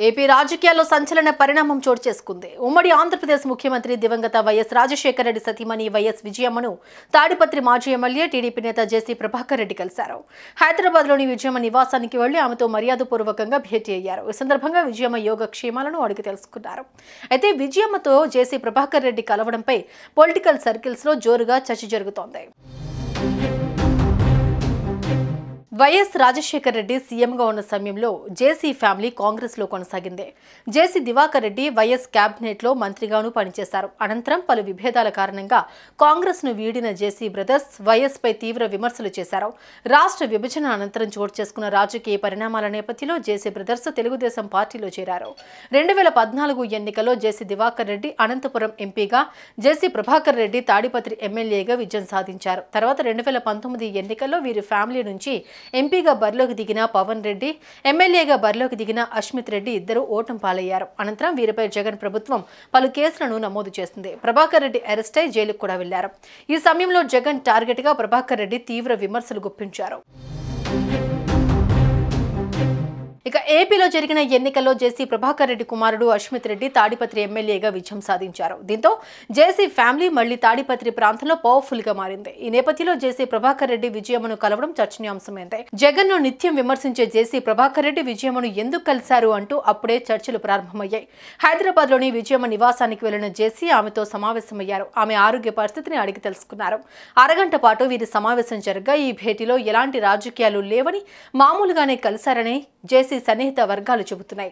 AP రాజకీయాల్లో సంచలన పరిణామం చోటు చేసుకుంది. ఉమ్మడి ఆంధ్రప్రదేశ్ ముఖ్యమంత్రి దివంగత వైఎస్ రాజశేఖర రెడ్డి సతీమణి వైఎస్ విజయమ్మను తాడిపత్రి మాజీ ఎమ్మెల్యే టీడీపీ నేత జేసీ ప్రభాకర్ రెడ్డి కలిశారు. హైదరాబాద్లోని విజయమ్మ నివాసానికి వెళ్లి ఆమెతో మర్యాదపూర్వకంగా భేటీ అయ్యారు. ఈ సందర్భంగా విజయమ్మ యోగక్షేమాలను అడిగి తెలుసుకున్నారు. అయితే విజయమ్మతో జేసీ ప్రభాకర్ రెడ్డి కలవడంపై పొలిటికల్ సర్కిల్స్ లో జోరుగా చర్చ జరుగుతోంది. వైఎస్ రాజశేఖర రెడ్డి సీఎంగా ఉన్న సమయంలో జేసీ ఫ్యామిలీ కాంగ్రెస్ లో కొనసాగింది. జేసీ దివాకర్ రెడ్డి వైఎస్ క్యాబినెట్ లో మంత్రిగాను పనిచేశారు. అనంతరం పలు విభేదాల కారణంగా కాంగ్రెస్ ను వీడిన జేసీ బ్రదర్స్ వైఎస్ పై తీవ్ర విమర్శలు చేశారు. రాష్ట్ర విభజన అనంతరం చోటు చేసుకున్న రాజకీయ పరిణామాల నేపథ్యంలో జేసీ బ్రదర్స్ తెలుగుదేశం పార్టీలో చేరారు. 2014 ఎన్నికల్లో జేసీ దివాకర్ రెడ్డి అనంతపురం ఎంపీగా, జేసీ ప్రభాకర్ రెడ్డి తాడిపత్రి ఎమ్మెల్యేగా విజయం సాధించారు. తర్వాత 2019 ఎన్నికల్లో వీరి ఫ్యామిలీ నుంచి ఎంపీగా బరిలోకి దిగిన పవన్ రెడ్డి, ఎమ్మెల్యేగా బరిలోకి దిగిన అశ్మిత్ రెడ్డి ఇద్దరు ఓటమి పాలయ్యారు. అనంతరం వీరిపై జగన్ ప్రభుత్వం పలు కేసులను నమోదు చేసింది. ప్రభాకర్ రెడ్డి అరెస్ట్ అయి జైలుకు కూడా వెళ్లారు. ఈ సమయంలో జగన్ టార్గెట్ గా ప్రభాకర్ రెడ్డి తీవ్ర విమర్శలు గుప్పించారు. ఇక ఏపీలో జరిగిన ఎన్నికల్లో జేసీ ప్రభాకర్ రెడ్డి కుమారుడు అశ్మిత్ రెడ్డి తాడిపత్రి ఎమ్మెల్యేగా విజయం సాధించారు. దీంతో జేసీ ఫ్యామిలీ మళ్లీ తాడిపత్రి ప్రాంతంలో పవర్ఫుల్ గా మారింది. ఈ నేపథ్యంలో జేసీ ప్రభాకర్ రెడ్డి విజయమ్మను కలవడం చర్చనీయాంశమైంది. జగన్ ను నిత్యం విమర్శించే జేసీ ప్రభాకర్ రెడ్డి విజయమ్మను ఎందుకు కలిశారు అంటూ అప్పుడే చర్చలు ప్రారంభమయ్యాయి. హైదరాబాద్ లోని విజయమ్మ నివాసానికి వెళ్లిన జేసీ ఆమెతో సమావేశమయ్యారు. ఆమె ఆరోగ్య పరిస్థితిని అడిగి తెలుసుకున్నారు. అరగంట పాటు వీరి సమావేశం జరగ్గా ఈ భేటీలో ఎలాంటి రాజకీయాలు లేవని, మామూలుగానే కలిశారని జేసీ సన్నిహిత వర్గాలు చెబుతున్నాయి.